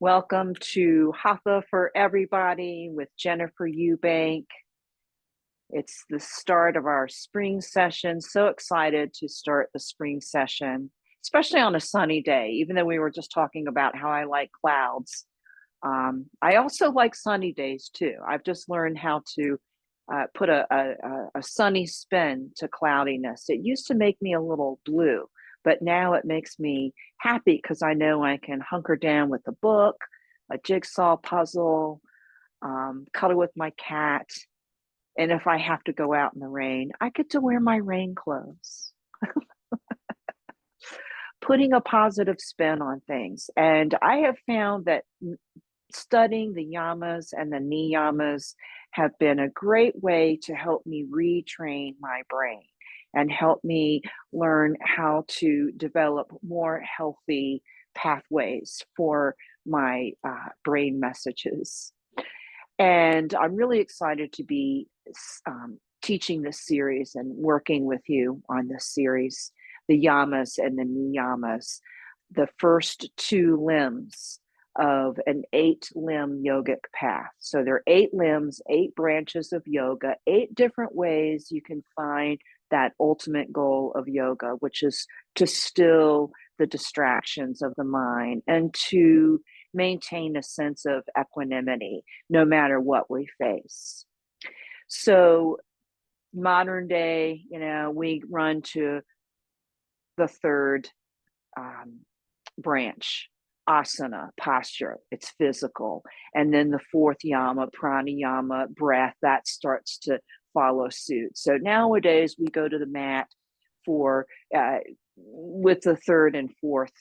Welcome to Hatha for Everybody with Jennifer Eubank. It's the start of our spring session. So excited to start the spring session, especially on a sunny day, even though we were just talking about how I like clouds. I also like sunny days too. I've just learned how to put a sunny spin to cloudiness. It used to make me a little blue, but now it makes me happy because I know I can hunker down with a book, a jigsaw puzzle, cuddle with my cat. And if I have to go out in the rain, I get to wear my rain clothes, putting a positive spin on things. And I have found that studying the yamas and the niyamas have been a great way to help me retrain my brain and help me learn how to develop more healthy pathways for my brain messages. And I'm really excited to be teaching this series and working with you on this series, the yamas and the niyamas, the first two limbs of an 8-limb yogic path. So there are 8 limbs, 8 branches of yoga, 8 different ways you can find that ultimate goal of yoga, which is to still the distractions of the mind and to maintain a sense of equanimity no matter what we face. So modern day, we run to the third branch, asana, posture. It's physical. And then the fourth yama, pranayama, breath, that starts to follow suit. So nowadays we go to the mat for with the third and fourth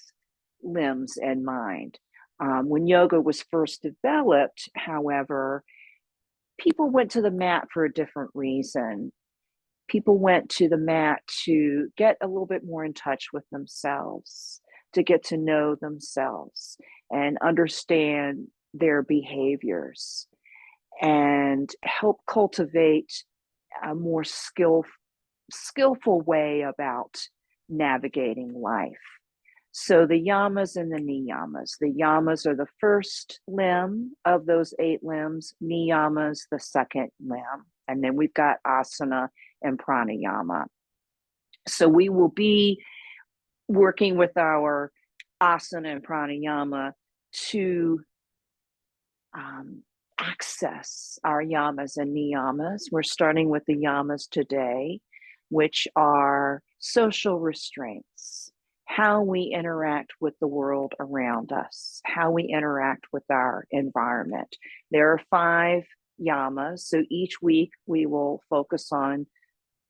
limbs in mind. When yoga was first developed, however, people went to the mat for a different reason. People went to the mat to get a little bit more in touch with themselves, to get to know themselves and understand their behaviors and help cultivate a more skillful way about navigating life. So the yamas and the niyamas. The yamas are the first limb of those 8 limbs, niyamas the second limb. And then we've got asana and pranayama. So we will be working with our asana and pranayama to access our yamas and niyamas. We're starting with the yamas today, which are social restraints, how we interact with the world around us, how we interact with our environment. There are 5 yamas, so each week we will focus on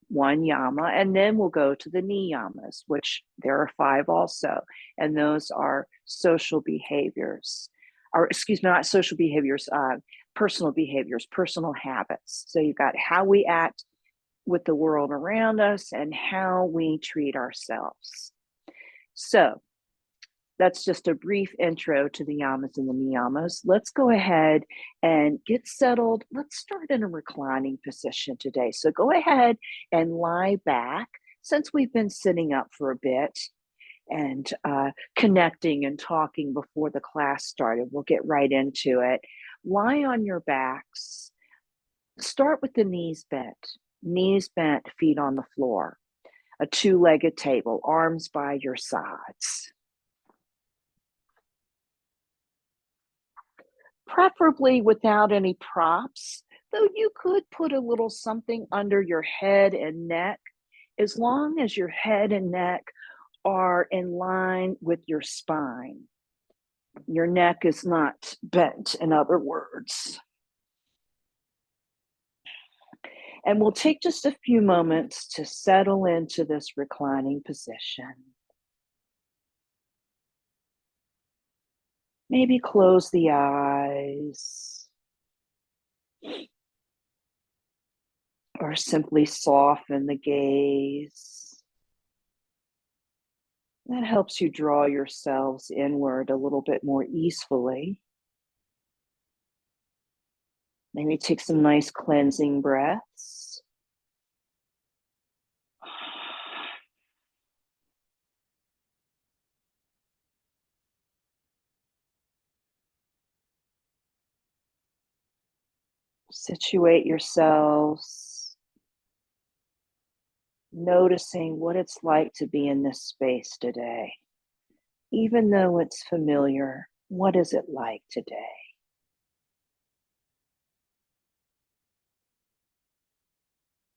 one yama, and then we'll go to the niyamas, which there are 5 also, and those are social behaviors, or excuse me, not social behaviors, personal behaviors, personal habits. So you've got how we act with the world around us and how we treat ourselves. So that's just a brief intro to the yamas and the niyamas. Let's go ahead and get settled. Let's start in a reclining position today. So go ahead and lie back. Since we've been sitting up for a bit and connecting and talking before the class started, we'll get right into it. Lie on your backs. Start with the knees bent, feet on the floor. A 2-legged table, arms by your sides. Preferably without any props, though you could put a little something under your head and neck, as long as your head and neck are in line with your spine. Your neck is not bent, in other words. And we'll take just a few moments to settle into this reclining position. Maybe close the eyes or simply soften the gaze. That helps you draw yourselves inward a little bit more easily. Maybe take some nice cleansing breaths. Situate yourselves, noticing what it's like to be in this space today. Even though it's familiar, what is it like today?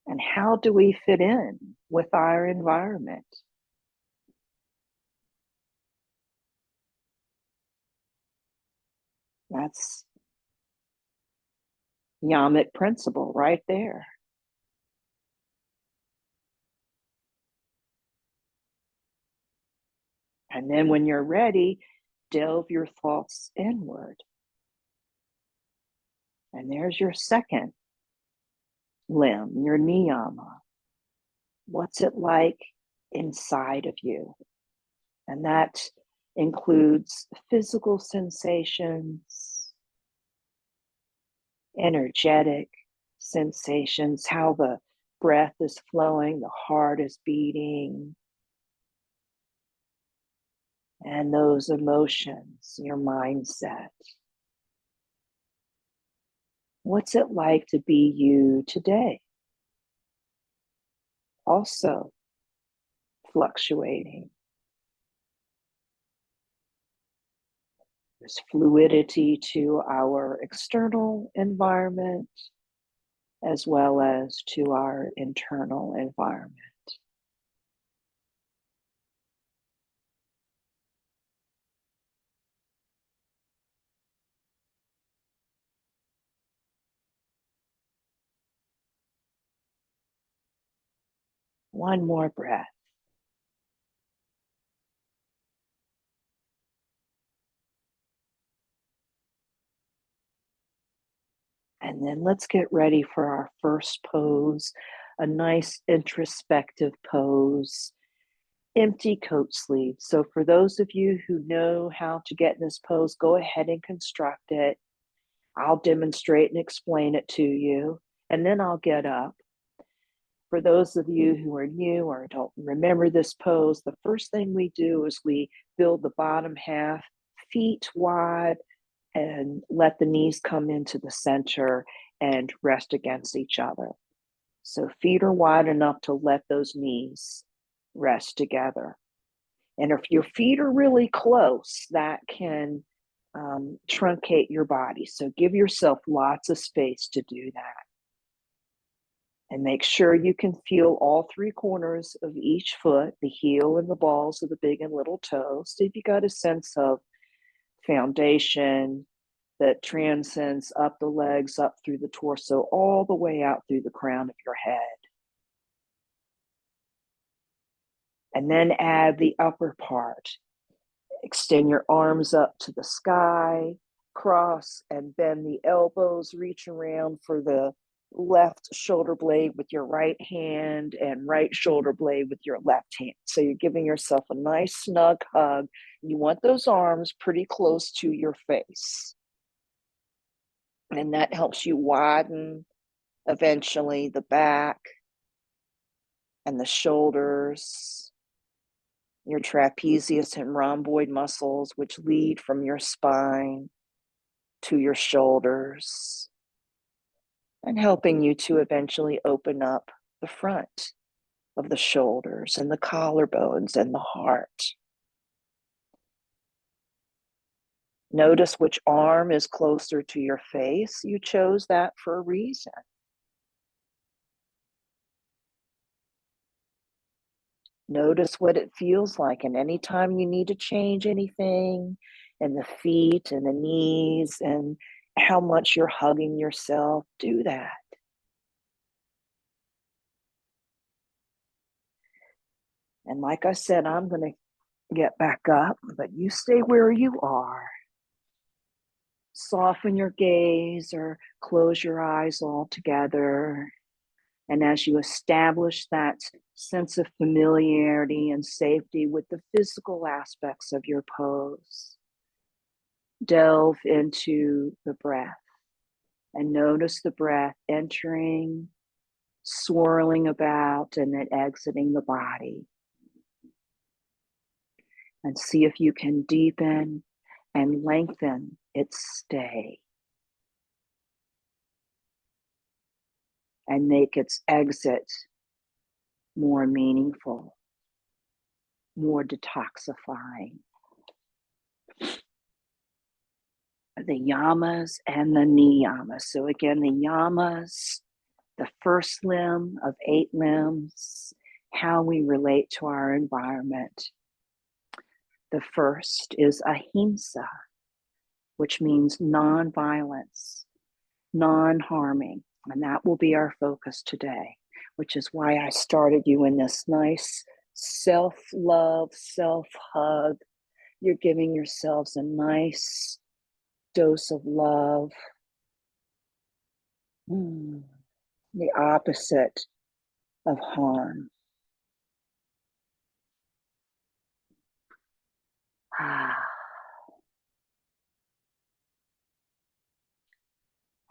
And how do we fit in with our environment? That's Yamic principle right there. And then when you're ready, delve your thoughts inward. And there's your second limb, your niyama. What's it like inside of you? And that includes physical sensations, energetic sensations, how the breath is flowing, the heart is beating, and those emotions, your mindset. What's it like to be you today? Also fluctuating. There's fluidity to our external environment as well as to our internal environment. One more breath. And then let's get ready for our first pose, a nice introspective pose, empty coat sleeve. So for those of you who know how to get in this pose, go ahead and construct it. I'll demonstrate and explain it to you, and then I'll get up. For those of you who are new or don't remember this pose, the first thing we do is we build the bottom half, feet wide, and let the knees come into the center and rest against each other. So feet are wide enough to let those knees rest together. And if your feet are really close, that can truncate your body. So give yourself lots of space to do that. And make sure you can feel all three corners of each foot, the heel and the balls of the big and little toes. So if you got a sense of foundation that transcends up the legs, up through the torso, all the way out through the crown of your head. And then add the upper part. Extend your arms up to the sky, cross and bend the elbows, reach around for the left shoulder blade with your right hand and right shoulder blade with your left hand. So you're giving yourself a nice snug hug. You want those arms pretty close to your face. And that helps you widen eventually the back and the shoulders, your trapezius and rhomboid muscles, which lead from your spine to your shoulders, and helping you to eventually open up the front of the shoulders and the collarbones and the heart. Notice which arm is closer to your face. You chose that for a reason. Notice what it feels like, and anytime you need to change anything in the feet and the knees and how much you're hugging yourself, do that. And like I said, I'm going to get back up, but you stay where you are. Soften your gaze or close your eyes altogether. And as you establish that sense of familiarity and safety with the physical aspects of your pose, delve into the breath and notice the breath entering, swirling about, and then exiting the body. And see if you can deepen and lengthen its stay. and make its exit more meaningful, more detoxifying. The yamas and the niyamas. So again, the yamas, the first limb of 8 limbs, how we relate to our environment. The first is Ahimsa, which means non-violence, non-harming. And that will be our focus today, which is why I started you in this nice self-love, self-hug. You're giving yourselves a nice dose of love. The opposite of harm.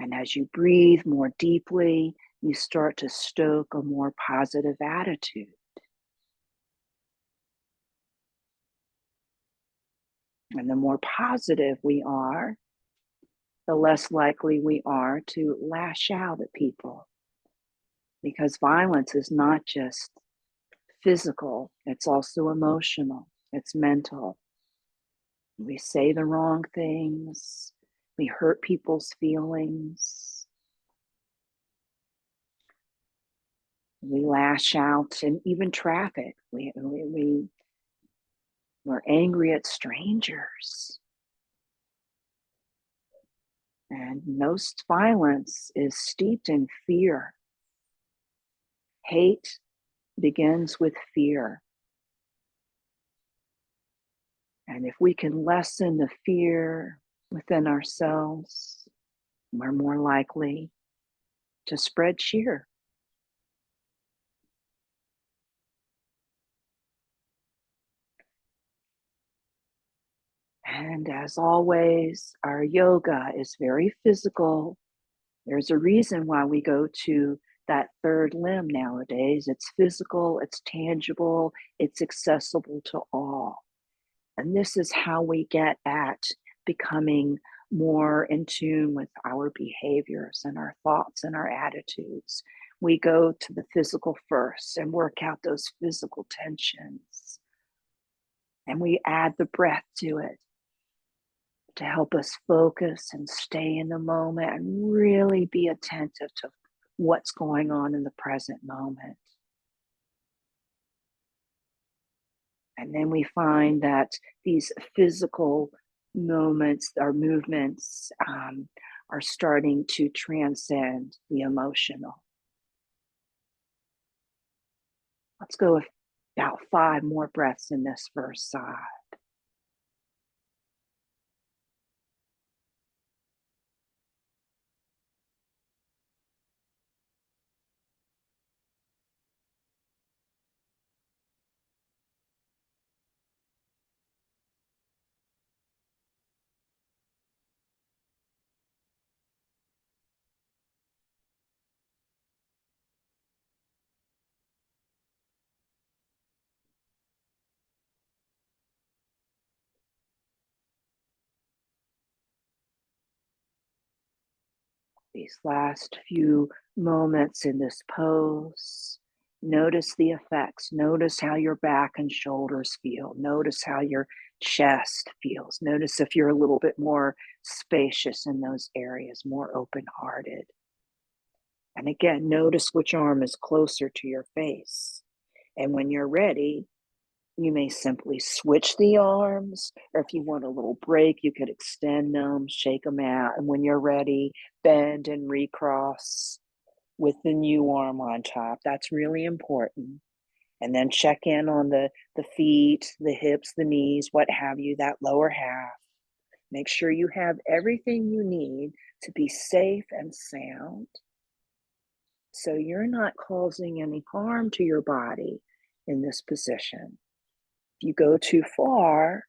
And as you breathe more deeply, you start to stoke a more positive attitude. And the more positive we are, the less likely we are to lash out at people. Because violence is not just physical, it's also emotional, it's mental. We say the wrong things, we hurt people's feelings, we lash out in even traffic. We're angry at strangers. And most violence is steeped in fear. Hate begins with fear. And if we can lessen the fear within ourselves, we're more likely to spread cheer. And as always, our yoga is very physical. There's a reason why we go to that third limb nowadays. It's physical, it's tangible, it's accessible to all. And this is how we get at becoming more in tune with our behaviors and our thoughts and our attitudes. We go to the physical first and work out those physical tensions. And we add the breath to it to help us focus and stay in the moment and really be attentive to what's going on in the present moment. And then we find that these physical moments or movements are starting to transcend the emotional. Let's go with about 5 more breaths in this first side. These last few moments in this pose, notice the effects. Notice how your back and shoulders feel. Notice how your chest feels. Notice if you're a little bit more spacious in those areas, more open-hearted. And again, notice which arm is closer to your face. And when you're ready, you may simply switch the arms, or if you want a little break, you could extend them, shake them out. And when you're ready, bend and recross with the new arm on top. That's really important. And then check in on the feet, the hips, the knees, what have you, that lower half. Make sure you have everything you need to be safe and sound. So you're not causing any harm to your body in this position. If you go too far,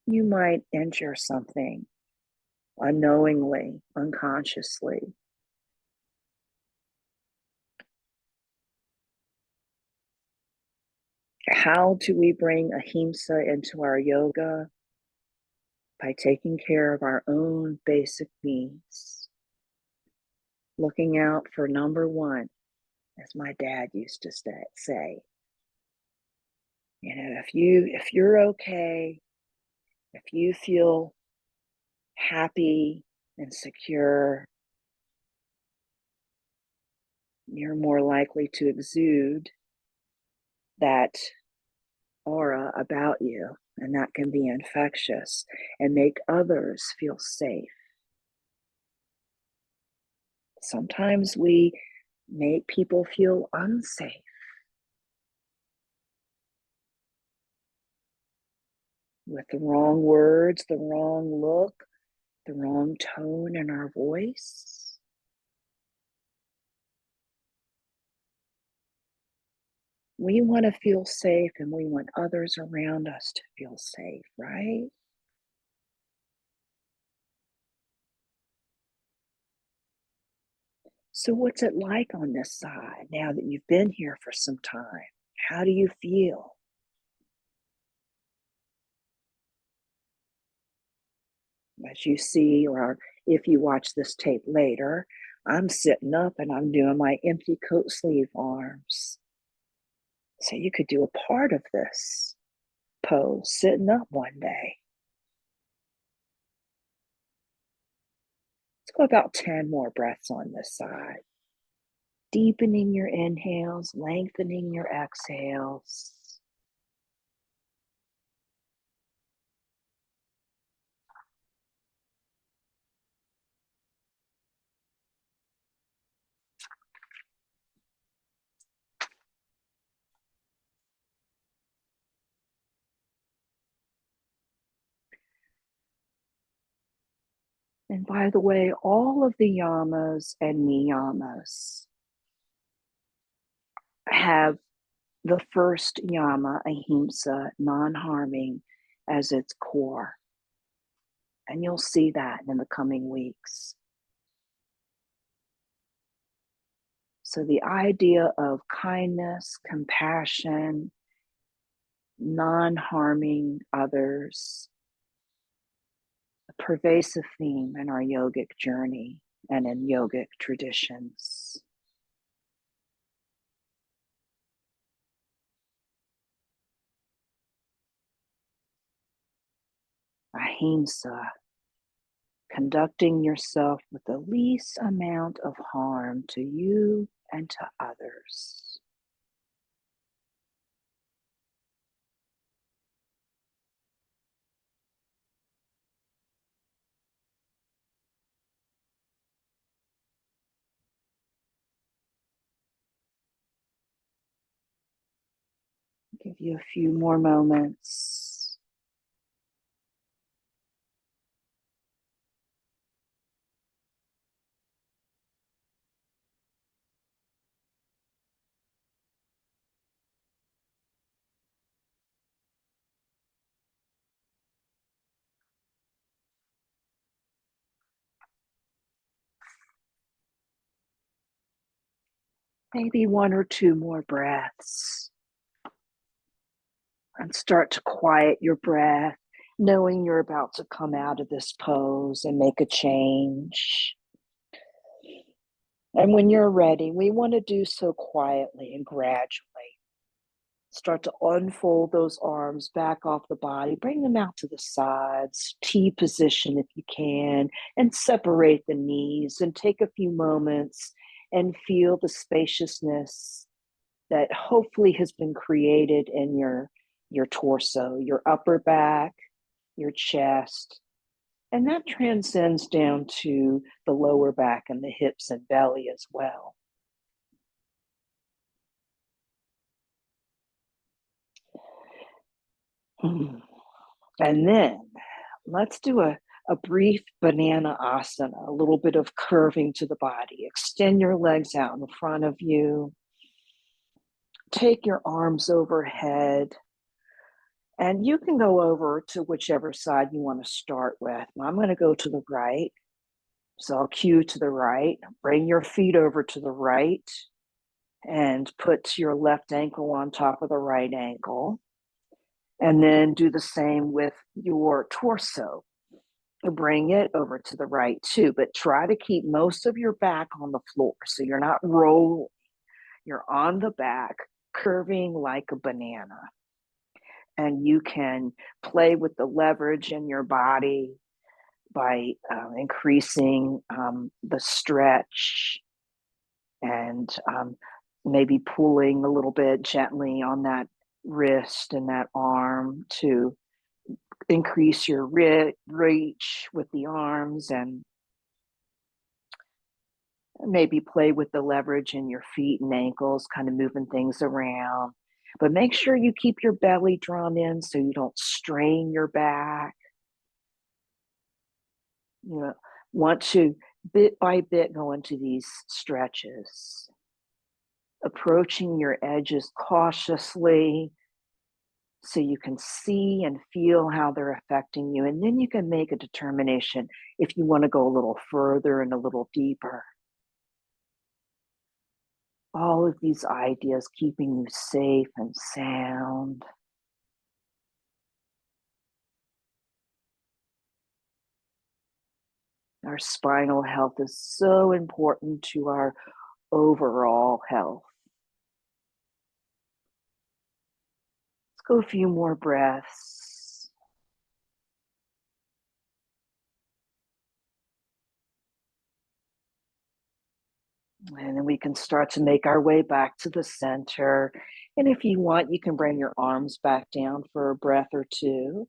you might injure something unknowingly, unconsciously. How do we bring Ahimsa into our yoga? By taking care of our own basic needs. looking out for number one, as my dad used to say. If you're okay, if you feel happy and secure, you're more likely to exude that aura about you, and that can be infectious and make others feel safe. Sometimes we make people feel unsafe with the wrong words, the wrong look, the wrong tone in our voice. We want to feel safe, and we want others around us to feel safe, right? So what's it like on this side now that you've been here for some time? How do you feel? As you see, or if you watch this tape later, I'm sitting up and I'm doing my empty coat sleeve arms. So you could do a part of this pose sitting up one day. Let's go about 10 more breaths on this side. Deepening your inhales, lengthening your exhales. And by the way, all of the yamas and niyamas have the first yama, ahimsa, non-harming, as its core. And you'll see that in the coming weeks. So the idea of kindness, compassion, non-harming others, a pervasive theme in our yogic journey and in yogic traditions. Ahimsa, conducting yourself with the least amount of harm to you and to others. Give you a few more moments. Maybe one or two more breaths. And start to quiet your breath, knowing you're about to come out of this pose and make a change. And when you're ready, we want to do so quietly and gradually. Start to unfold those arms back off the body, bring them out to the sides, T position if you can, and separate the knees and take a few moments and feel the spaciousness that hopefully has been created in your torso, your upper back, your chest, and that transcends down to the lower back and the hips and belly as well. And then let's do a brief banana asana, a little bit of curving to the body. Extend your legs out in front of you. Take your arms overhead. And you can go over to whichever side you want to start with. I'm going to go to the right. So I'll cue to the right. Bring your feet over to the right and put your left ankle on top of the right ankle. And then do the same with your torso. Bring it over to the right too, but try to keep most of your back on the floor so you're not rolling. You're on the back, curving like a banana. And you can play with the leverage in your body by increasing the stretch and maybe pulling a little bit gently on that wrist and that arm to increase your reach with the arms, and maybe play with the leverage in your feet and ankles, kind of moving things around. But make sure you keep your belly drawn in so you don't strain your back. You know, want to bit by bit go into these stretches, approaching your edges cautiously so you can see and feel how they're affecting you. And then you can make a determination if you want to go a little further and a little deeper. All of these ideas keeping you safe and sound. Our spinal health is so important to our overall health. Let's go a few more breaths. And then we can start to make our way back to the center. And if you want, you can bring your arms back down for a breath or two.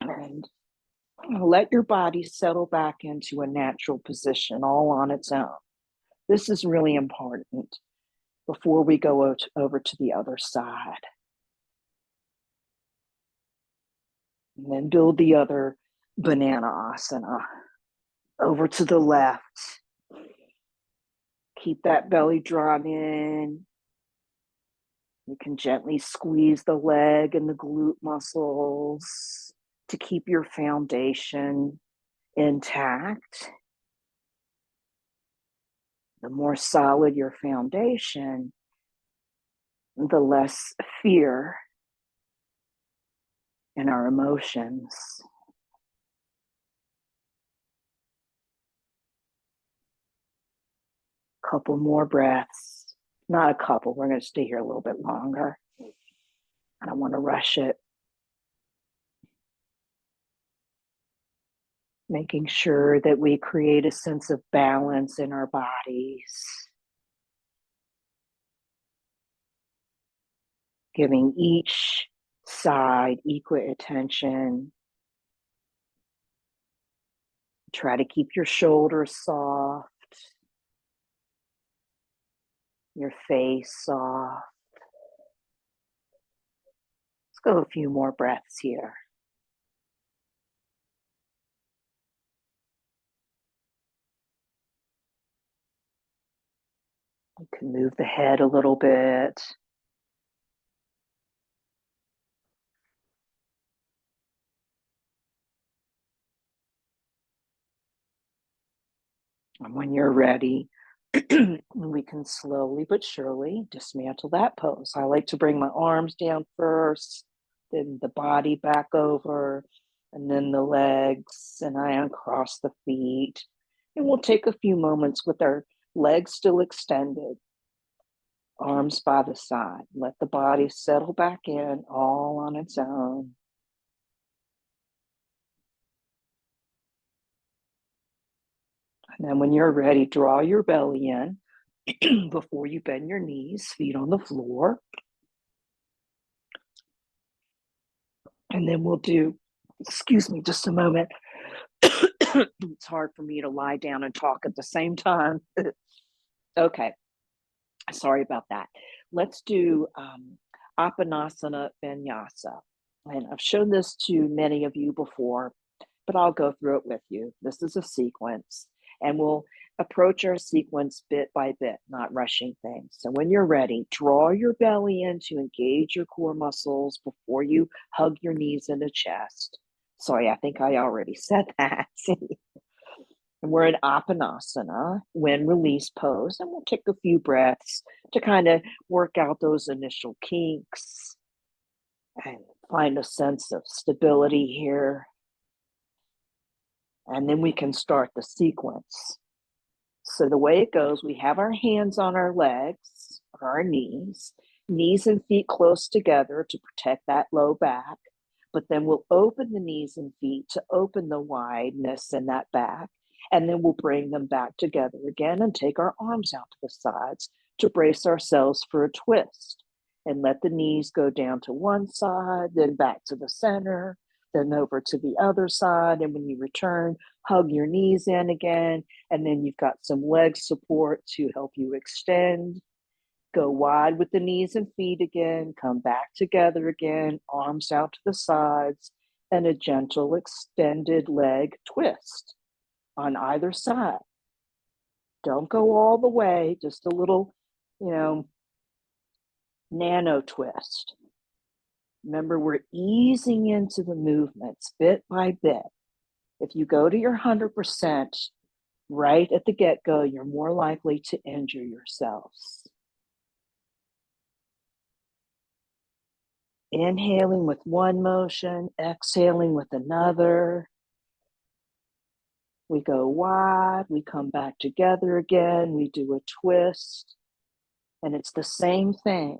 And let your body settle back into a natural position all on its own. This is really important before we go over to the other side. And then build the other banana asana over to the left. Keep that belly drawn in. You can gently squeeze the leg and the glute muscles to keep your foundation intact. The more solid your foundation, the less fear in our emotions. Couple more breaths. Not a couple, we're going to stay here a little bit longer. I don't want to rush it. Making sure that we create a sense of balance in our bodies. Giving each side equal attention. Try to keep your shoulders soft, your face soft. Let's go a few more breaths here. You can move the head a little bit. And when you're ready, we can slowly but surely dismantle that pose. I like to bring my arms down first, then the body back over, and then the legs, and I uncross the feet. And we'll take a few moments with our legs still extended, arms by the side. Let the body settle back in all on its own. And then when you're ready, draw your belly in before you bend your knees, feet on the floor. And then we'll do, excuse me, just a moment. It's hard for me to lie down and talk at the same time. Okay, sorry about that. Let's do Apanasana Vinyasa. And I've shown this to many of you before, but I'll go through it with you. This is a sequence, and we'll approach our sequence bit by bit, not rushing things. So when you're ready, draw your belly in to engage your core muscles before you hug your knees into chest. Sorry, I think I already said that. And we're in Apanasana, when release pose, and we'll take a few breaths to kind of work out those initial kinks. And find a sense of stability here. And then we can start the sequence. So the way it goes, we have our hands on our legs or our knees and feet close together to protect that low back. But then we'll open the knees and feet to open the wideness in that back. And then we'll bring them back together again and take our arms out to the sides to brace ourselves for a twist. And let the knees go down to one side, then back to the center, then over to the other side. And when you return, hug your knees in again. And then you've got some leg support to help you extend. Go wide with the knees and feet again, come back together again, arms out to the sides, and a gentle extended leg twist on either side. Don't go all the way, just a little, nano twist. Remember, we're easing into the movements bit by bit. If you go to your 100% right at the get-go, you're more likely to injure yourselves. Inhaling with one motion, exhaling with another. We go wide, we come back together again, we do a twist, and it's the same thing.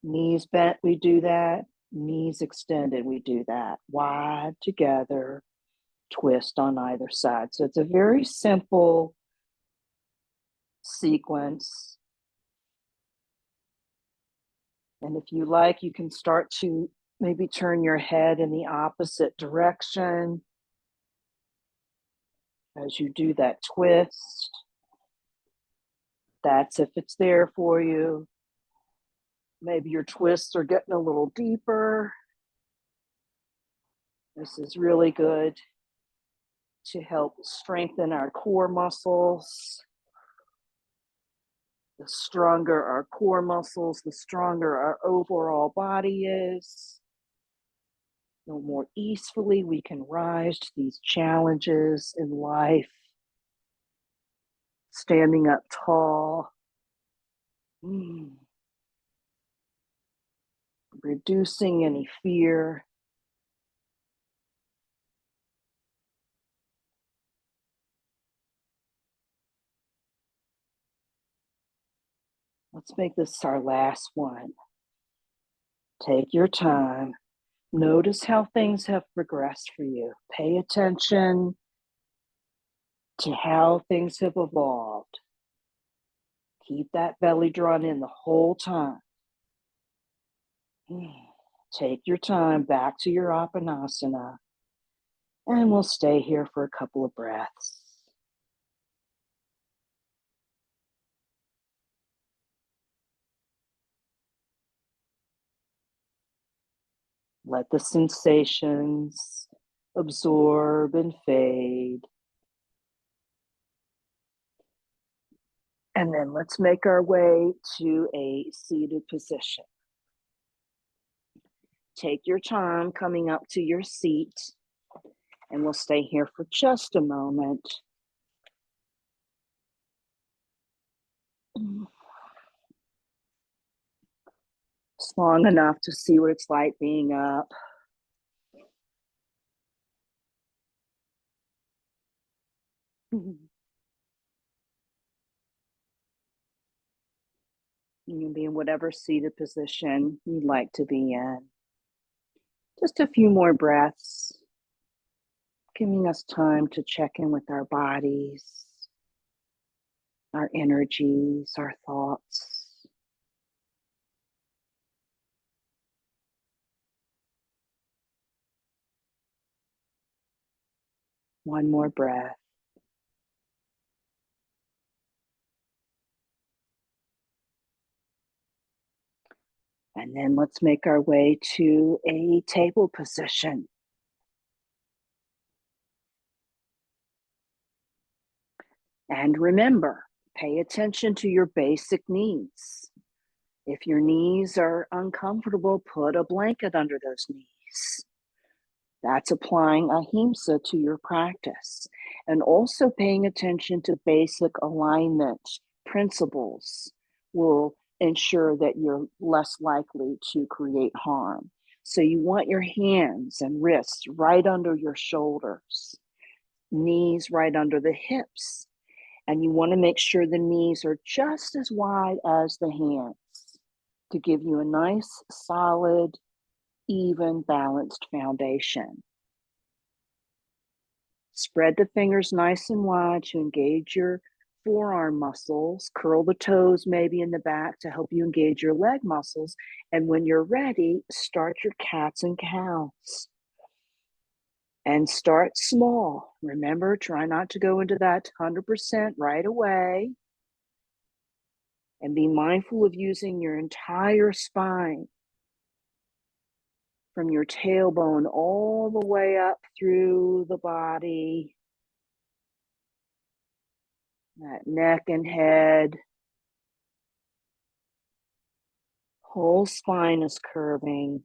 Knees bent, we do that. Knees extended, we do that. Wide together, twist on either side. So it's a very simple sequence. And if you like, you can start to maybe turn your head in the opposite direction as you do that twist. That's if it's there for you. Maybe your twists are getting a little deeper. This is really good to help strengthen our core muscles. The stronger our core muscles, the stronger our overall body is. The more easily we can rise to these challenges in life. Standing up tall. Reducing any fear. Let's make this our last one. Take your time. Notice how things have progressed for you. Pay attention to how things have evolved. Keep that belly drawn in the whole time. Take your time back to your Apanasana, and we'll stay here for a couple of breaths. Let the sensations absorb and fade. And then let's make our way to a seated position. Take your time coming up to your seat, and we'll stay here for just a moment. It's long enough to see what it's like being up. You can be in whatever seated position you'd like to be in. Just a few more breaths, giving us time to check in with our bodies, our energies, our thoughts. One more breath. And then let's make our way to a table position. And remember, pay attention to your basic needs. If your knees are uncomfortable, put a blanket under those knees. That's applying Ahimsa to your practice. And also paying attention to basic alignment principles will ensure that you're less likely to create harm. So you want your hands and wrists right under your shoulders, knees right under the hips. And you want to make sure the knees are just as wide as the hands to give you a nice, solid, even, balanced foundation. Spread the fingers nice and wide to engage your forearm muscles. Curl the toes maybe in the back to help you engage your leg muscles. And when you're ready, start your cats and cows. And start small. Remember, try not to go into that 100% right away. And be mindful of using your entire spine from your tailbone all the way up through the body, that neck and head. Whole spine is curving.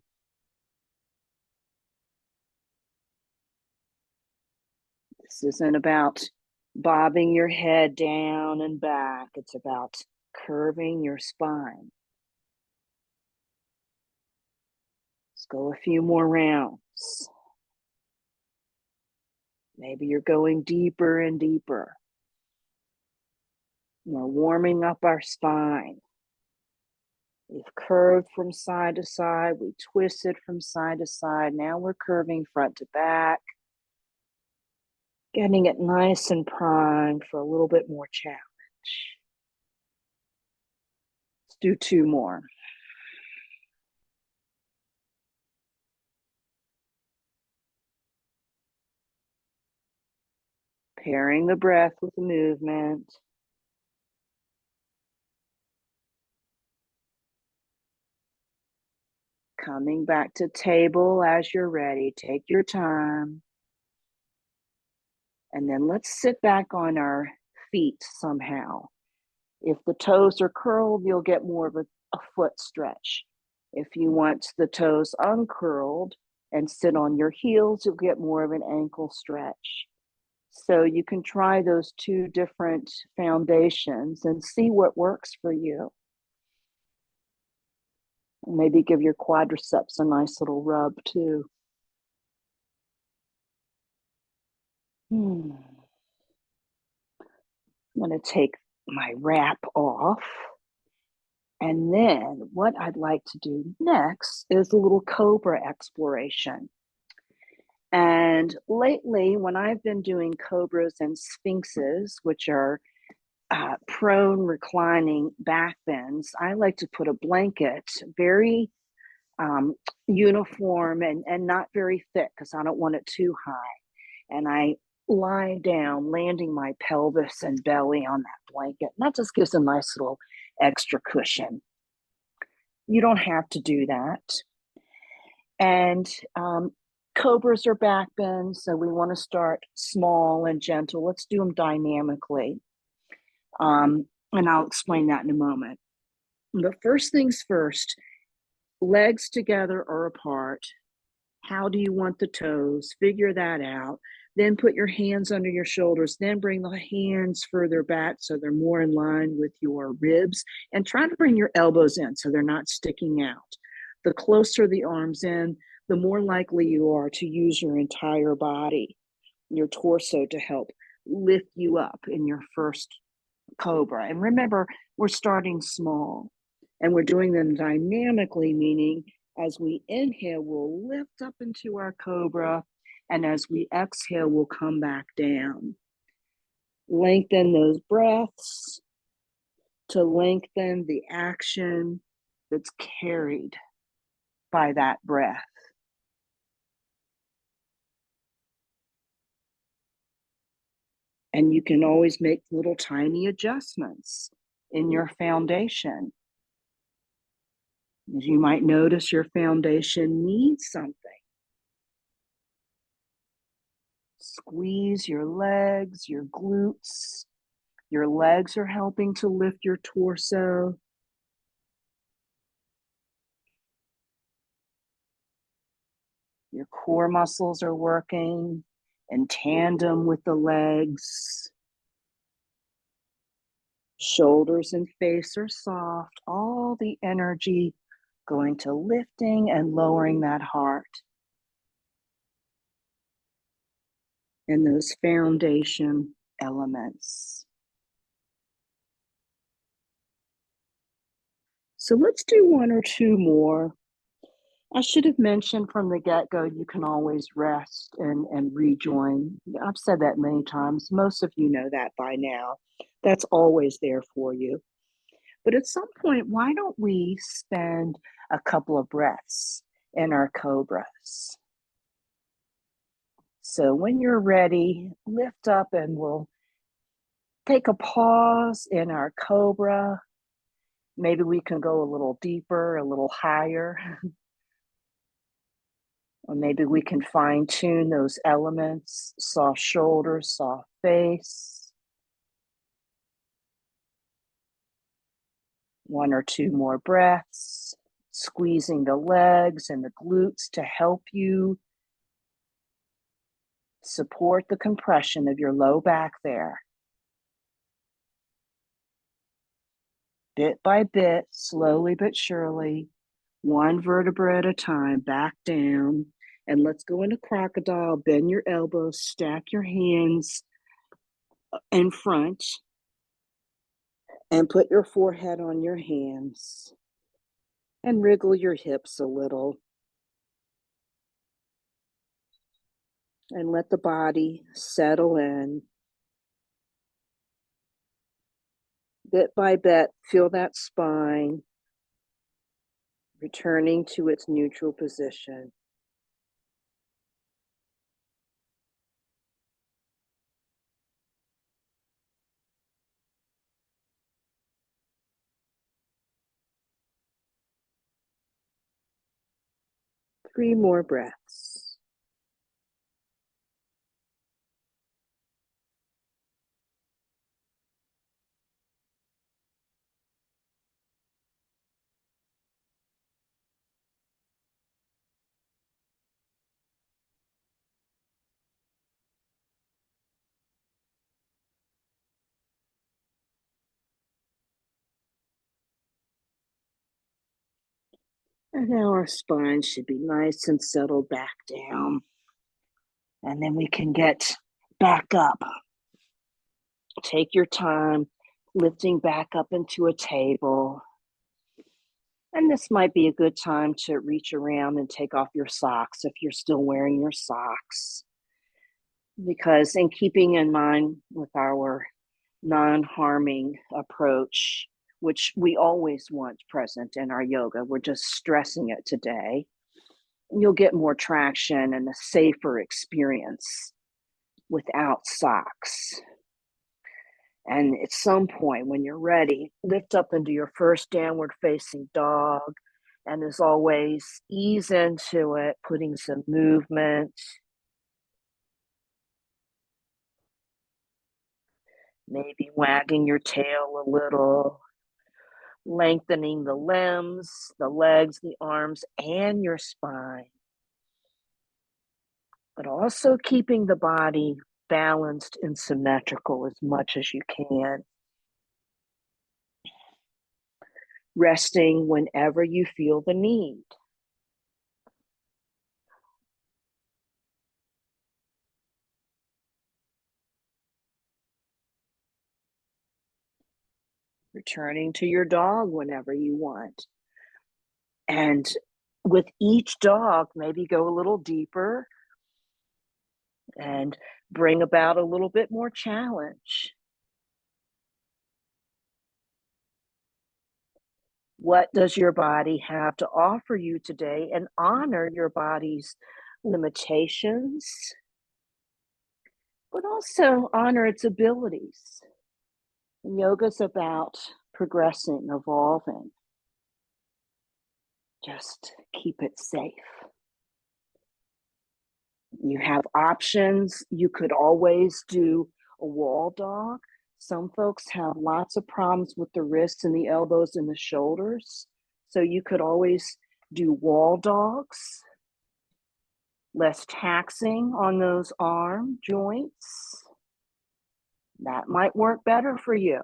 This isn't about bobbing your head down and back. It's about curving your spine. Let's go a few more rounds. Maybe you're going deeper and deeper. We're warming up our spine. We've curved from side to side. We twisted from side to side. Now we're curving front to back. Getting it nice and primed for a little bit more challenge. Let's do 2 more. Pairing the breath with the movement. Coming back to table as you're ready. Take your time. And then let's sit back on our feet somehow. If the toes are curled, you'll get more of a foot stretch. If you want the toes uncurled and sit on your heels, you'll get more of an ankle stretch. So you can try those 2 different foundations and see what works for you. And maybe give your quadriceps a nice little rub too. I'm going to take my wrap off. And then what I'd like to do next is a little cobra exploration. And lately, when I've been doing cobras and sphinxes, which are prone reclining back bends, I like to put a blanket, very uniform and not very thick because I don't want it too high. And I lie down, landing my pelvis and belly on that blanket. And that just gives a nice little extra cushion. You don't have to do that. And cobras are back bends, so we want to start small and gentle. Let's do them dynamically. And I'll explain that in a moment. But first things first, legs together or apart. How do you want the toes? Figure that out. Then put your hands under your shoulders. Then bring the hands further back so they're more in line with your ribs. And try to bring your elbows in so they're not sticking out. The closer the arms in, the more likely you are to use your entire body, your torso, to help lift you up in your first cobra. And remember, we're starting small and we're doing them dynamically, meaning as we inhale, we'll lift up into our cobra, and as we exhale, we'll come back down. Lengthen those breaths to lengthen the action that's carried by that breath. And you can always make little tiny adjustments in your foundation. As you might notice, your foundation needs something. Squeeze your legs, your glutes. Your legs are helping to lift your torso. Your core muscles are working in tandem with the legs. Shoulders and face are soft. All the energy going to lifting and lowering that heart. And those foundation elements. So let's do one or two more. I should have mentioned from the get-go, you can always rest and rejoin. I've said that many times. Most of you know that by now. That's always there for you. But at some point, why don't we spend a couple of breaths in our cobras? So when you're ready, lift up and we'll take a pause in our cobra. Maybe we can go a little deeper, a little higher. Or maybe we can fine tune those elements, soft shoulders, soft face. One or two more breaths, squeezing the legs and the glutes to help you support the compression of your low back there. Bit by bit, slowly but surely, one vertebra at a time, back down. And let's go into crocodile. Bend your elbows, stack your hands in front, and put your forehead on your hands. And wriggle your hips a little. And let the body settle in. Bit by bit, feel that spine returning to its neutral position. Three more breaths. And now our spine should be nice and settled back down. And then we can get back up. Take your time, lifting back up into a table. And this might be a good time to reach around and take off your socks if you're still wearing your socks. Because in keeping in mind with our non-harming approach, which we always want present in our yoga, we're just stressing it today, you'll get more traction and a safer experience without socks. And at some point when you're ready, lift up into your first downward facing dog. And as always, ease into it, putting some movement. Maybe wagging your tail a little, lengthening the limbs, the legs, the arms, and your spine. But also keeping the body balanced and symmetrical as much as you can. Resting whenever you feel the need. Returning to your dog whenever you want. And with each dog, maybe go a little deeper and bring about a little bit more challenge. What does your body have to offer you today? And honor your body's limitations, but also honor its abilities. And yoga's about progressing, evolving. Just keep it safe. You have options. You could always do a wall dog. Some folks have lots of problems with the wrists and the elbows and the shoulders. So you could always do wall dogs, less taxing on those arm joints. That might work better for you.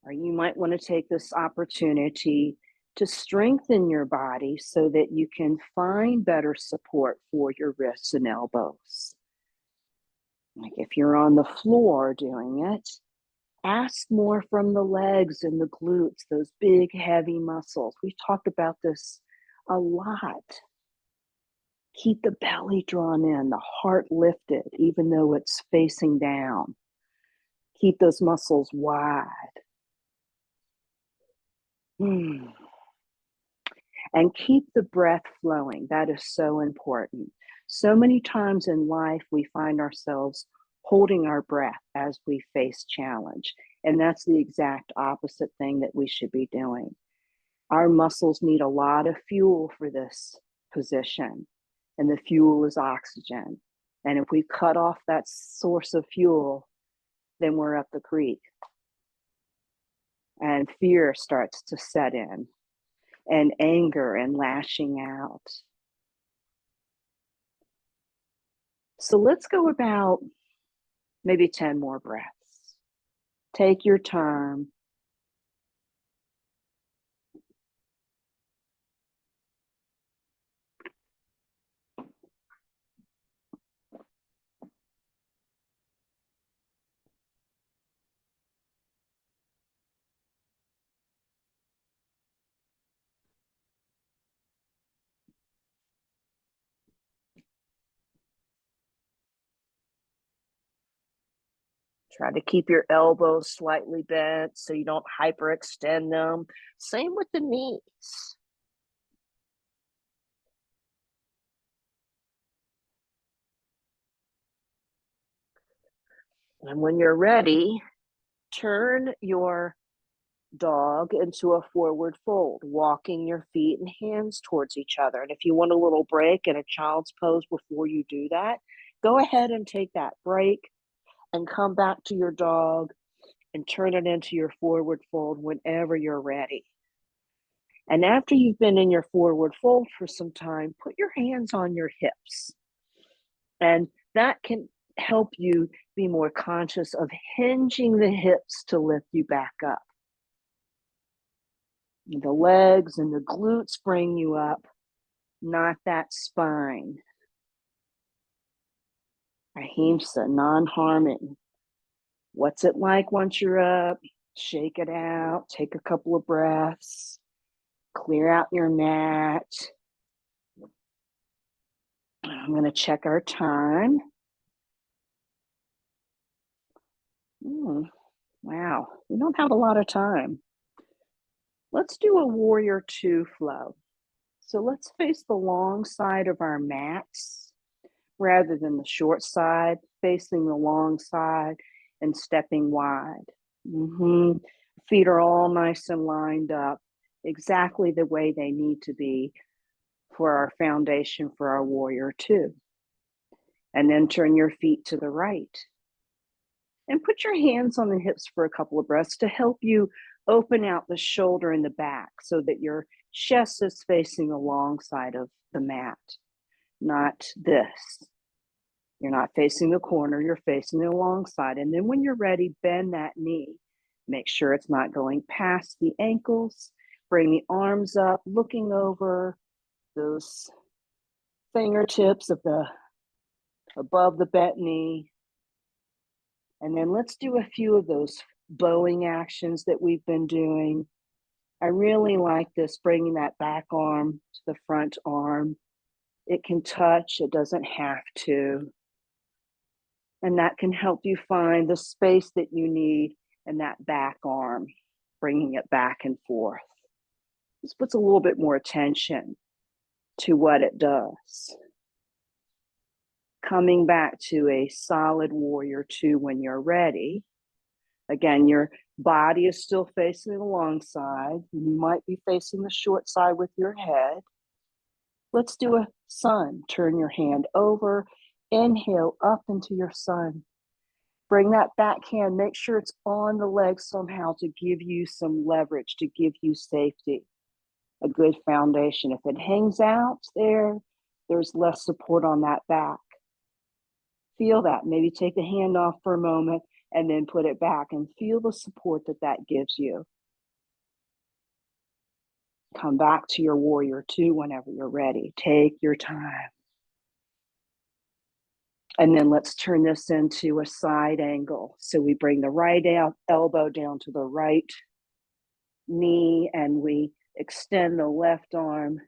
Or you might want to take this opportunity to strengthen your body so that you can find better support for your wrists and elbows. Like if you're on the floor doing it, ask more from the legs and the glutes, those big, heavy muscles. We've talked about this a lot. Keep the belly drawn in, the heart lifted, even though it's facing down. Keep those muscles wide. And keep the breath flowing. That is so important. So many times in life, we find ourselves holding our breath as we face challenge. And that's the exact opposite thing that we should be doing. Our muscles need a lot of fuel for this position, and the fuel is oxygen. And if we cut off that source of fuel, then we're up the creek. And fear starts to set in, and anger and lashing out. So let's go about maybe 10 more breaths. Take your time. Try to keep your elbows slightly bent so you don't hyperextend them. Same with the knees. And when you're ready, turn your dog into a forward fold, walking your feet and hands towards each other. And if you want a little break in a child's pose before you do that, go ahead and take that break and come back to your dog and turn it into your forward fold whenever you're ready. And after you've been in your forward fold for some time, put your hands on your hips. And that can help you be more conscious of hinging the hips to lift you back up. The legs and the glutes bring you up, not that spine. Ahimsa, non-harming. What's it like once you're up? Shake it out. Take a couple of breaths. Clear out your mat. I'm going to check our time. Wow, we don't have a lot of time. Let's do a warrior two flow. So let's face the long side of our mats rather than the short side, facing the long side and stepping wide. Feet are all nice and lined up, exactly the way they need to be for our foundation for our warrior two. And then turn your feet to the right. And put your hands on the hips for a couple of breaths to help you open out the shoulder and the back so that your chest is facing the long side of the mat, not this. You're not facing the corner, you're facing the long side. And then when you're ready, bend that knee. Make sure it's not going past the ankles. Bring the arms up, looking over those fingertips above the bent knee. And then let's do a few of those bowing actions that we've been doing. I really like this, bringing that back arm to the front arm. It can touch, it doesn't have to. And that can help you find the space that you need in that back arm, bringing it back and forth. This puts a little bit more attention to what it does. Coming back to a solid warrior two when you're ready. Again, your body is still facing the long side. You might be facing the short side with your head. Let's do a sun. Turn your hand over. Inhale up into your sun. Bring that backhand. Make sure it's on the leg somehow to give you some leverage, to give you safety, a good foundation. If it hangs out there, there's less support on that back. Feel that. Maybe take the hand off for a moment and then put it back and feel the support that that gives you. Come back to your warrior two whenever you're ready. Take your time. And then let's turn this into a side angle. So we bring the right elbow down to the right knee, and we extend the left arm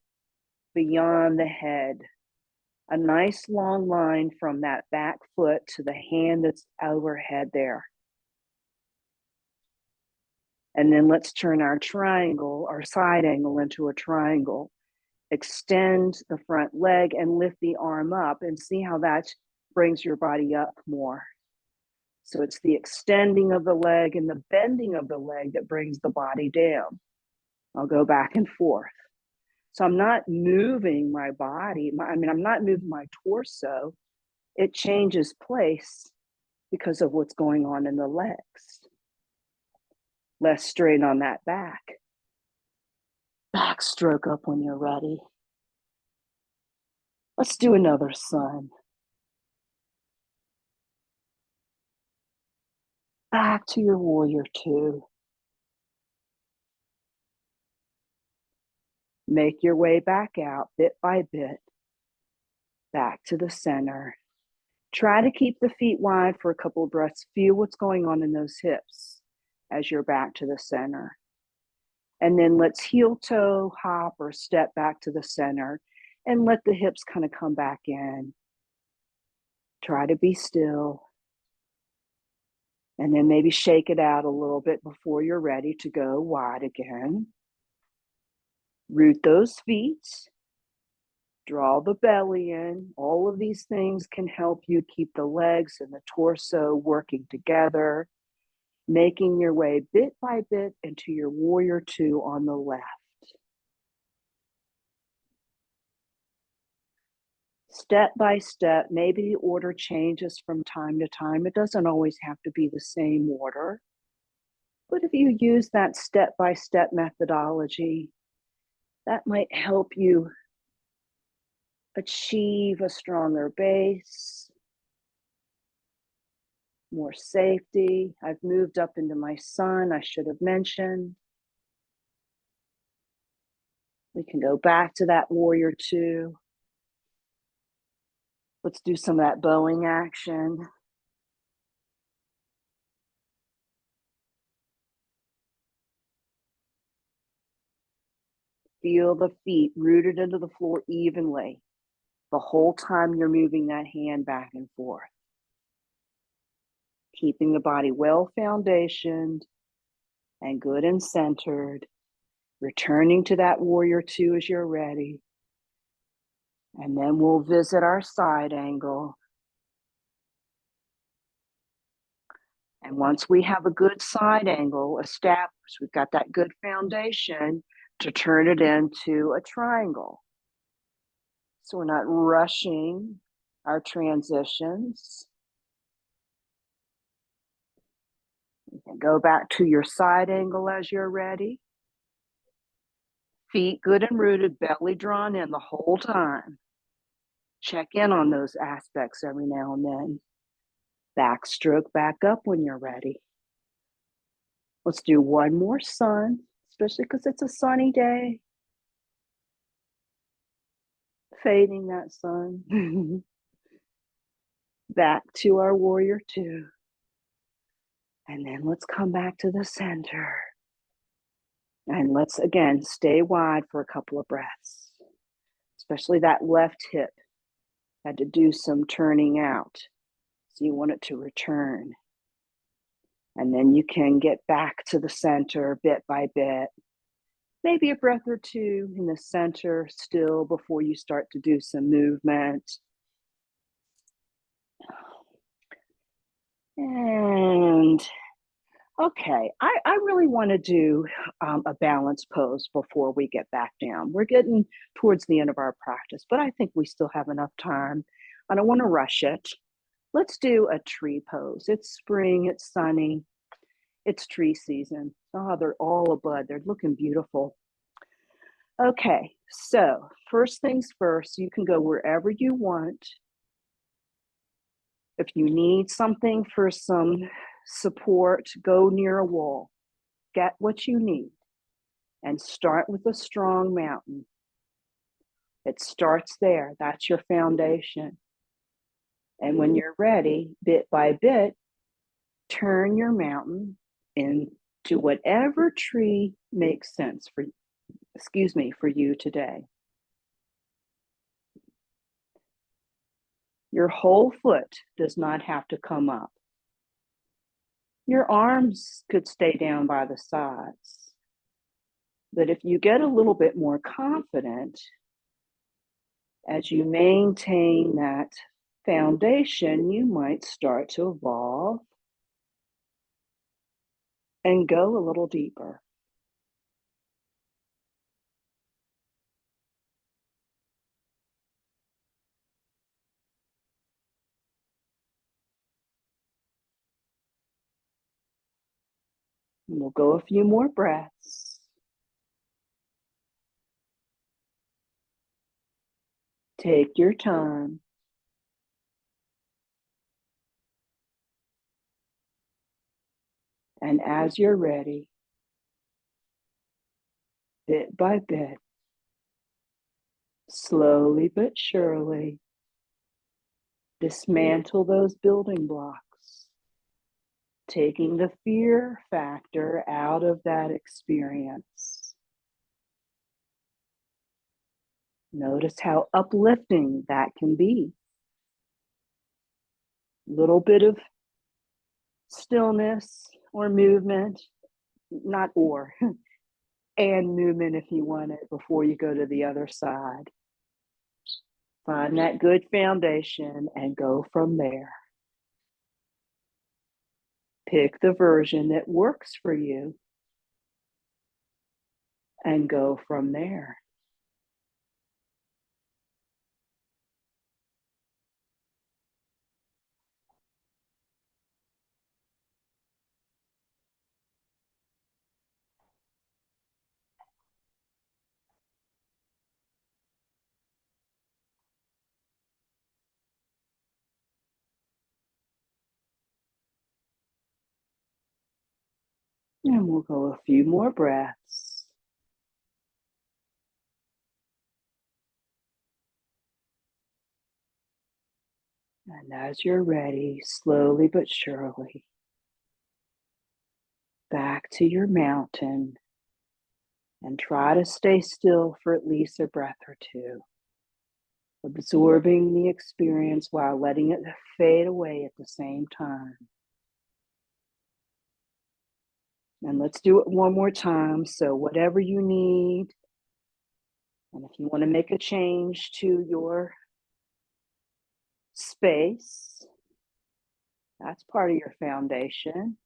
beyond the head. A nice long line from that back foot to the hand that's overhead there. And then let's turn our triangle, our side angle, into a triangle. Extend the front leg and lift the arm up, and see how that brings your body up more. So it's the extending of the leg and the bending of the leg that brings the body down. I'll go back and forth. So I'm not moving my body. I'm not moving my torso. It changes place because of what's going on in the legs. Less strain on that back. Backstroke up when you're ready. Let's do another sun. Back to your warrior two. Make your way back out bit by bit. Back to the center. Try to keep the feet wide for a couple of breaths. Feel what's going on in those hips as you're back to the center. And then let's heel toe, hop, or step back to the center and let the hips kind of come back in. Try to be still. And then maybe shake it out a little bit before you're ready to go wide again. Root those feet. Draw the belly in. All of these things can help you keep the legs and the torso working together, making your way bit by bit into your warrior two on the left. Step by step, maybe the order changes from time to time. It doesn't always have to be the same order. But if you use that step-by-step methodology, that might help you achieve a stronger base, more safety. I've moved up into my sun, I should have mentioned. We can go back to that warrior two. Let's do some of that bowing action. Feel the feet rooted into the floor evenly the whole time you're moving that hand back and forth. Keeping the body well foundationed and good and centered. Returning to that warrior two as you're ready. And then we'll visit our side angle. And once we have a good side angle established, we've got that good foundation to turn it into a triangle. So we're not rushing our transitions. You can go back to your side angle as you're ready. Feet good and rooted, belly drawn in the whole time. Check in on those aspects every now and then. Backstroke back up when you're ready. Let's do one more sun, especially because it's a sunny day. Fading that sun. Back to our warrior two. And then let's come back to the center. And let's again stay wide for a couple of breaths, especially that left hip had to do some turning out. So you want it to return. And then you can get back to the center bit by bit. Maybe a breath or two in the center still before you start to do some movement. And okay, I really want to do a balance pose before we get back down. We're getting towards the end of our practice, but I think we still have enough time. I don't want to rush it. Let's do a tree pose. It's spring, it's sunny, it's tree season. Oh, they're all abud. They're looking beautiful. Okay, so first things first, you can go wherever you want. If you need something for some support, go near a wall. Get what you need and start with a strong mountain. It starts there. That's your foundation. And when you're ready, bit by bit, turn your mountain into whatever tree makes sense for you today. Your whole foot does not have to come up. Your arms could stay down by the sides. But if you get a little bit more confident, as you maintain that foundation, you might start to evolve and go a little deeper. And we'll go a few more breaths. Take your time. And as you're ready, bit by bit, slowly but surely, dismantle those building blocks, taking the fear factor out of that experience. Notice how uplifting that can be. A little bit of stillness or movement, not or, and movement if you want it before you go to the other side. Find that good foundation and go from there. Pick the version that works for you and go from there. And we'll go a few more breaths. And as you're ready, slowly but surely, back to your mountain and try to stay still for at least a breath or two, absorbing the experience while letting it fade away at the same time. And let's do it one more time. So whatever you need, and if you want to make a change to your space, that's part of your foundation.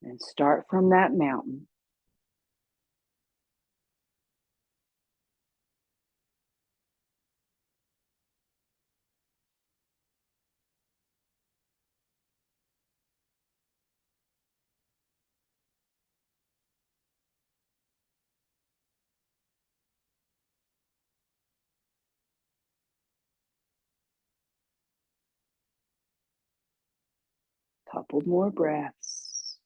And start from that mountain. Couple more breaths.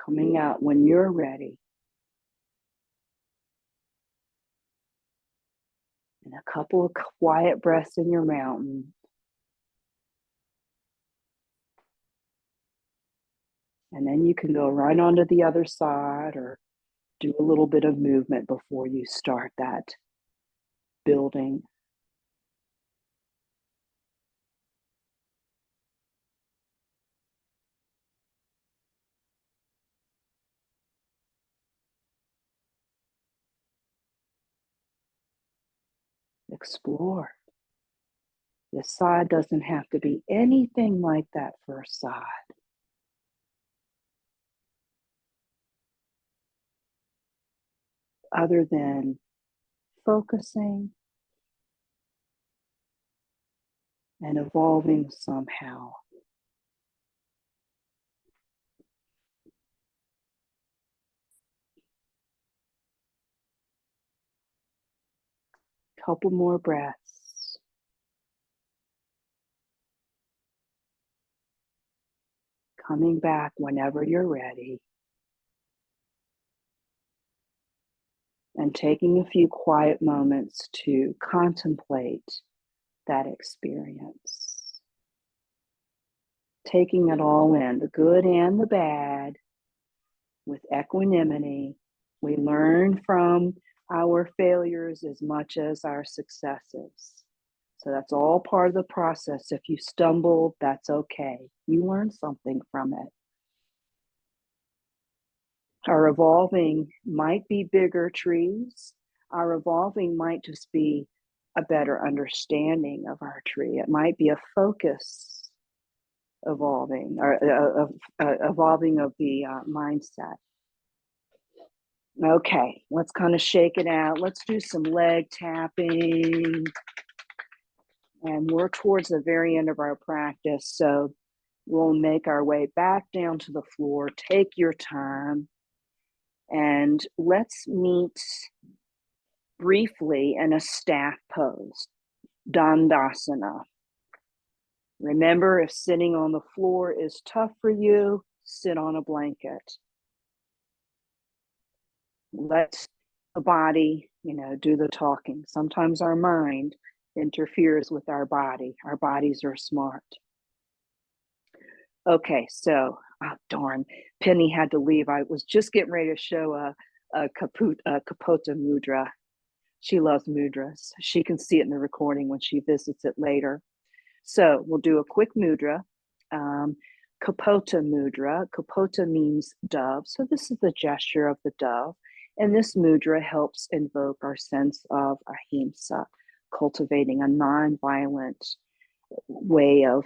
Coming out when you're ready. And a couple of quiet breaths in your mountain. And then you can go right onto the other side or do a little bit of movement before you start that building. Explore. This side doesn't have to be anything like that first side. Other than focusing and evolving somehow. Couple more breaths. Coming back whenever you're ready. And taking a few quiet moments to contemplate that experience. Taking it all in, the good and the bad, with equanimity. We learn from our failures as much as our successes. So that's all part of the process. If you stumbled, that's okay. You learn something from it. Our evolving might be bigger trees. Our evolving might just be a better understanding of our tree. It might be a focus evolving, or evolving of the mindset. Okay, let's kind of shake it out. Let's do some leg tapping. And we're towards the very end of our practice, so we'll make our way back down to the floor. Take your time. And let's meet briefly in a staff pose, Dandasana. Remember, if sitting on the floor is tough for you, sit on a blanket. Let the body, do the talking. Sometimes our mind interferes with our body. Our bodies are smart. Okay, so, darn, Penny had to leave. I was just getting ready to show a Kapota mudra. She loves mudras. She can see it in the recording when she visits it later. So we'll do a quick mudra. Kapota mudra. Kapota means dove. So this is the gesture of the dove. And this mudra helps invoke our sense of ahimsa, cultivating a nonviolent way of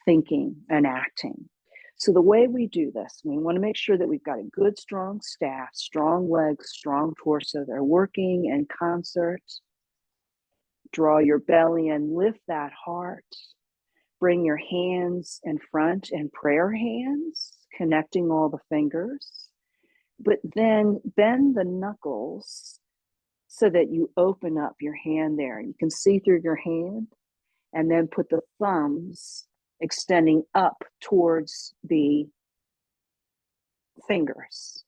thinking and acting. So the way we do this, we want to make sure that we've got a good, strong staff, strong legs, strong torso. They're working in concert. Draw your belly in, lift that heart. Bring your hands in front in prayer hands, connecting all the fingers. But then bend the knuckles so that you open up your hand there. You can see through your hand. And then put the thumbs extending up towards the fingers.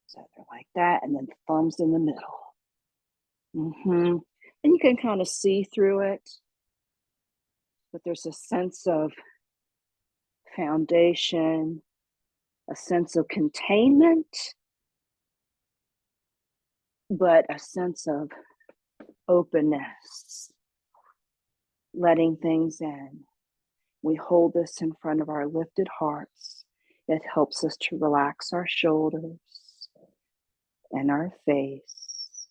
So they're like that, and then thumbs in the middle. And you can kind of see through it, but there's a sense of foundation, a sense of containment, but a sense of openness, letting things in. We hold this in front of our lifted hearts. It helps us to relax our shoulders and our face.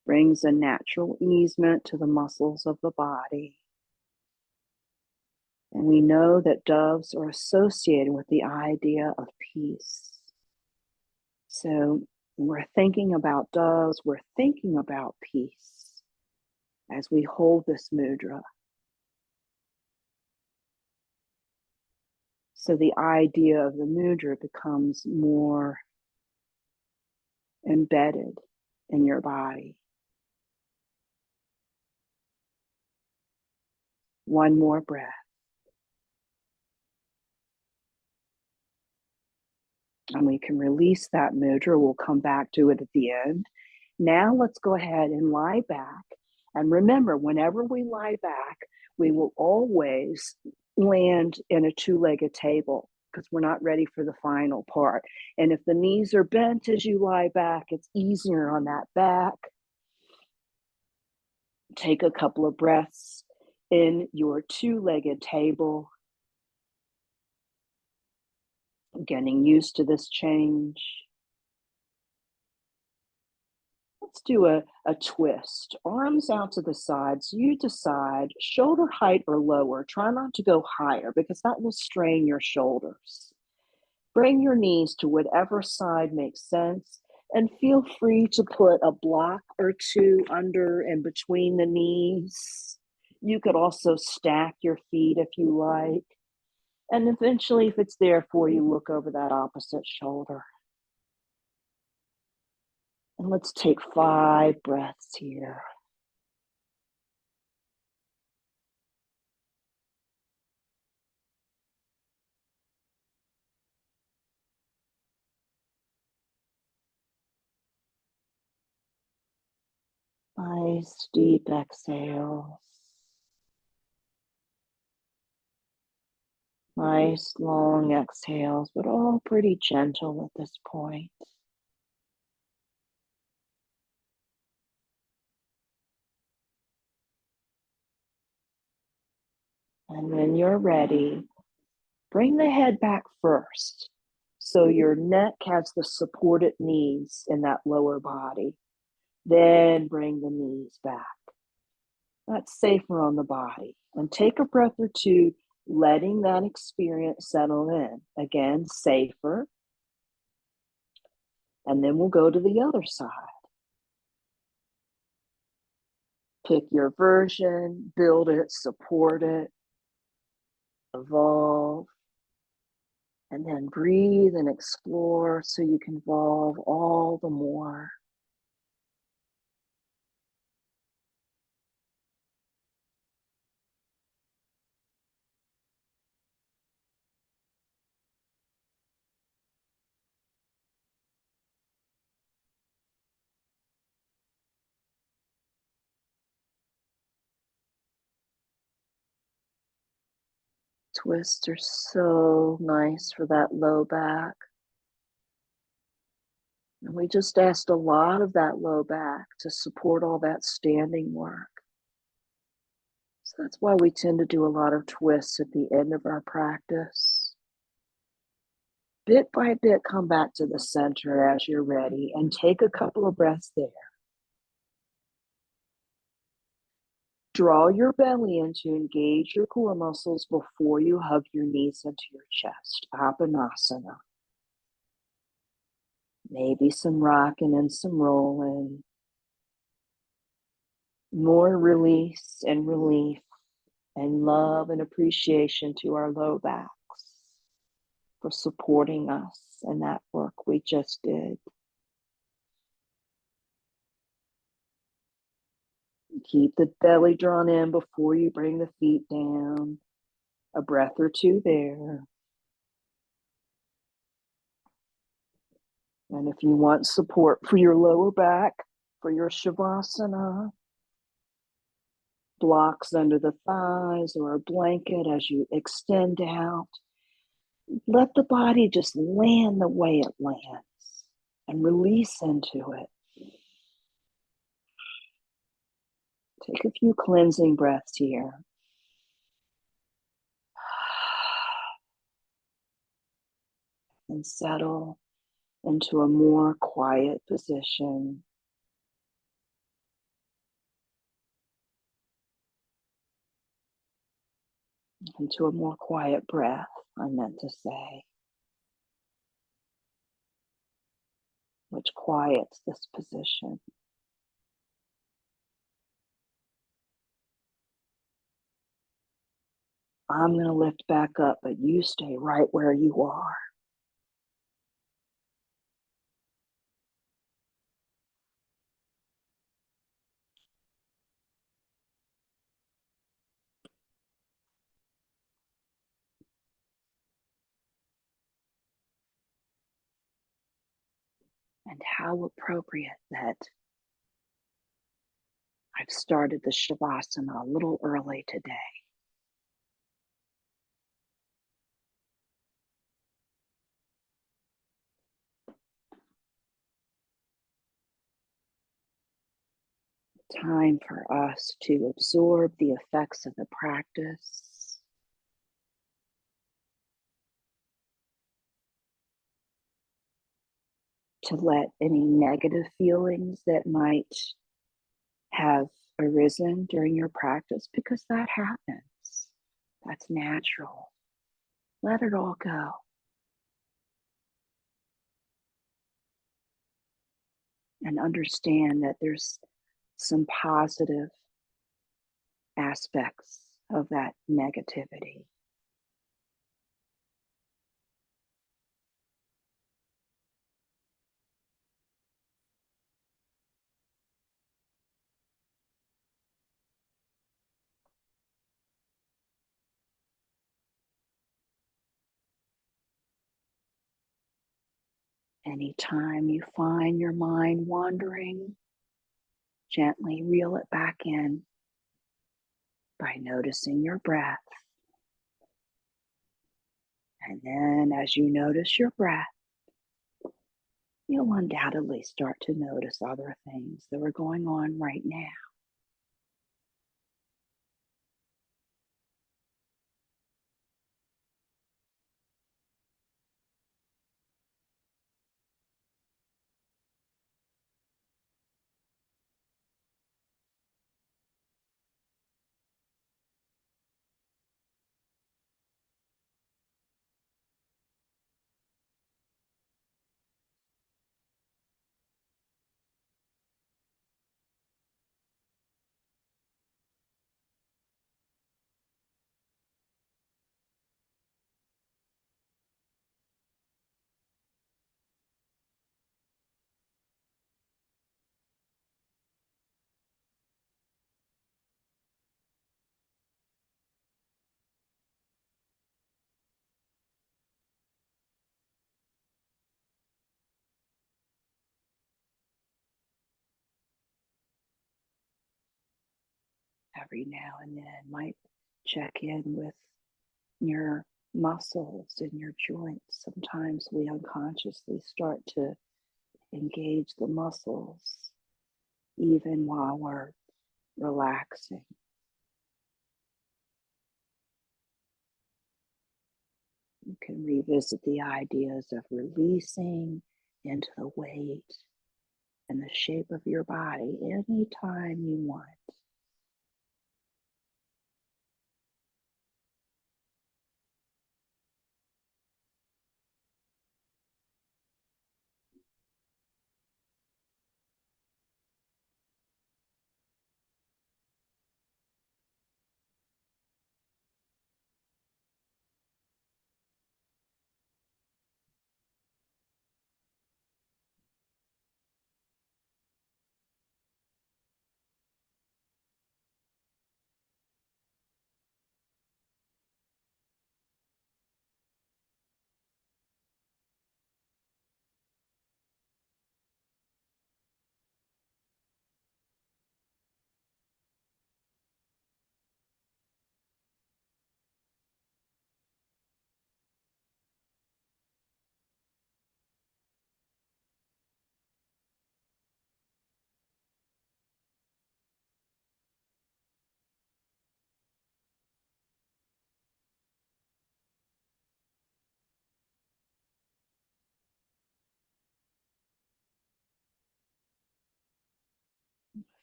Brings a natural easement to the muscles of the body. And we know that doves are associated with the idea of peace. So when we're thinking about doves, we're thinking about peace as we hold this mudra. So the idea of the mudra becomes more embedded in your body. One more breath. And we can release that mudra. We'll come back to it at the end. Now let's go ahead and lie back. And remember, whenever we lie back, we will always land in a two-legged table because we're not ready for the final part. And if the knees are bent as you lie back, it's easier on that back. Take a couple of breaths in your two-legged table. Getting used to this change. Let's do a twist. Arms out to the sides. You decide shoulder height or lower. Try not to go higher because that will strain your shoulders. Bring your knees to whatever side makes sense and feel free to put a block or two under and between the knees. You could also stack your feet if you like. And eventually, if it's there for you, look over that opposite shoulder. And let's take 5 breaths here. Nice deep exhales. Nice long exhales, but all pretty gentle at this point. And when you're ready, bring the head back first. So your neck has the support it needs in that lower body. Then bring the knees back. That's safer on the body. And take a breath or two, letting that experience settle in. Again, safer. And then we'll go to the other side. Pick your version, build it, support it, evolve, and then breathe and explore so you can evolve all the more. Twists are so nice for that low back. And we just asked a lot of that low back to support all that standing work. So that's why we tend to do a lot of twists at the end of our practice. Bit by bit, come back to the center as you're ready and take a couple of breaths there. Draw your belly in to engage your core muscles before you hug your knees into your chest. Appanasana. Maybe some rocking and some rolling. More release and relief and love and appreciation to our low backs for supporting us in that work we just did. Keep the belly drawn in before you bring the feet down. A breath or two there. And if you want support for your lower back, for your Shavasana, blocks under the thighs or a blanket as you extend out, let the body just land the way it lands and release into it. Take a few cleansing breaths here. And settle into a more quiet position. Into a more quiet breath, I meant to say, which quiets this position. I'm going to lift back up, but you stay right where you are. And how appropriate that I've started the Shavasana a little early today. Time for us to absorb the effects of the practice. To let any negative feelings that might have arisen during your practice, because that happens. That's natural. Let it all go. And understand that there's some positive aspects of that negativity. Anytime you find your mind wandering, gently reel it back in by noticing your breath. And then as you notice your breath, you'll undoubtedly start to notice other things that are going on right now. Every now and then might check in with your muscles and your joints. Sometimes we unconsciously start to engage the muscles even while we're relaxing. You can revisit the ideas of releasing into the weight and the shape of your body anytime you want.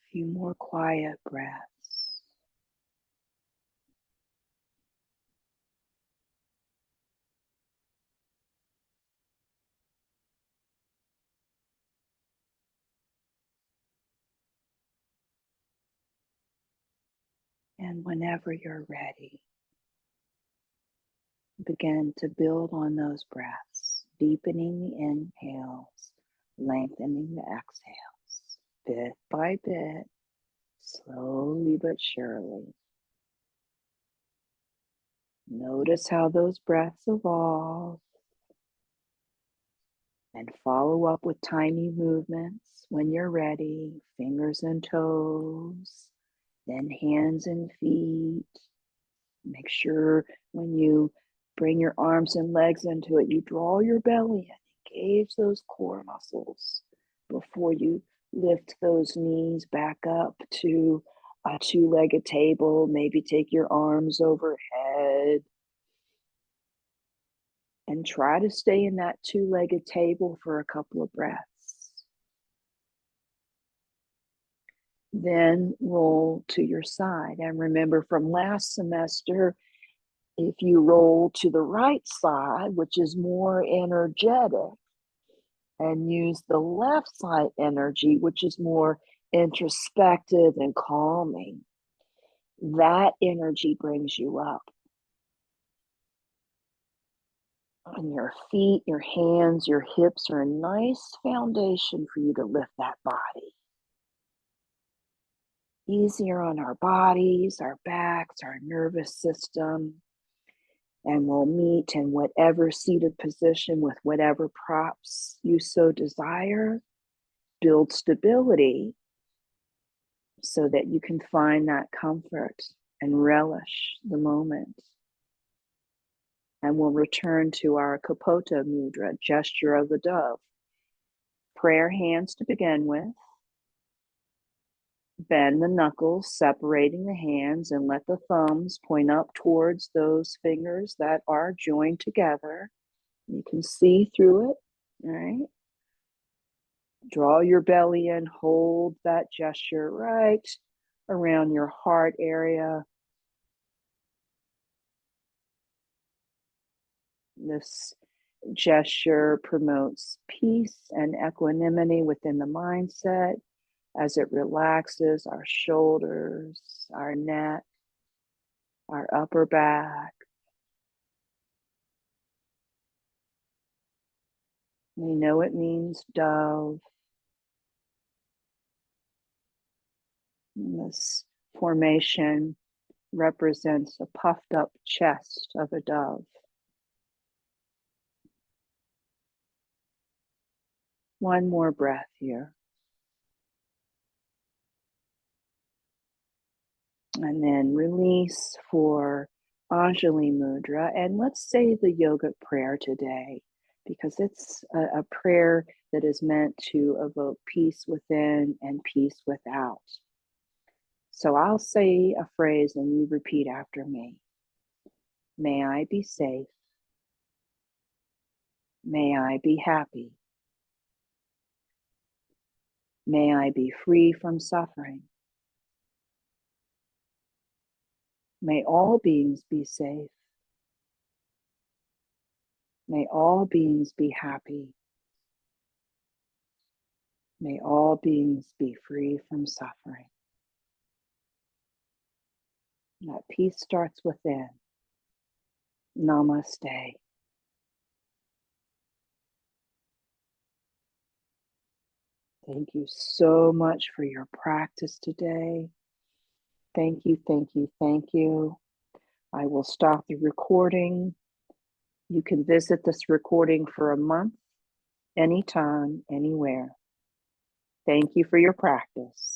A few more quiet breaths. And whenever you're ready, begin to build on those breaths, deepening the inhales, lengthening the exhales, bit by bit, slowly but surely. Notice how those breaths evolve and follow up with tiny movements when you're ready, fingers and toes, then hands and feet. Make sure when you bring your arms and legs into it, you draw your belly and engage those core muscles before you lift those knees back up to a two-legged table. Maybe take your arms overhead and try to stay in that two-legged table for a couple of breaths. Then roll to your side. And remember from last semester, if you roll to the right side, which is more energetic, and use the left side energy, which is more introspective and calming, That energy brings you up. And your feet, your hands, your hips are a nice foundation for you to lift that body. Easier on our bodies, our backs, our nervous system. And we'll meet in whatever seated position with whatever props you so desire. Build stability so that you can find that comfort and relish the moment. And we'll return to our Kapota Mudra, gesture of the dove. Prayer hands to begin with. Bend the knuckles, separating the hands, and let the thumbs point up towards those fingers that are joined together. You can see through it, all right? Draw your belly in, hold that gesture right around your heart area. This gesture promotes peace and equanimity within the mindset as it relaxes our shoulders, our neck, our upper back. We know it means dove. And this formation represents a puffed up chest of a dove. One more breath here. And then release for Anjali Mudra. And let's say the yogic prayer today, because it's a prayer that is meant to evoke peace within and peace without. So I'll say a phrase and you repeat after me. May I be safe. May I be happy. May I be free from suffering. May all beings be safe. May all beings be happy. May all beings be free from suffering. That peace starts within. Namaste. Thank you so much for your practice today. Thank you, thank you, thank you. I will stop the recording. You can visit this recording for a month, anytime, anywhere. Thank you for your practice.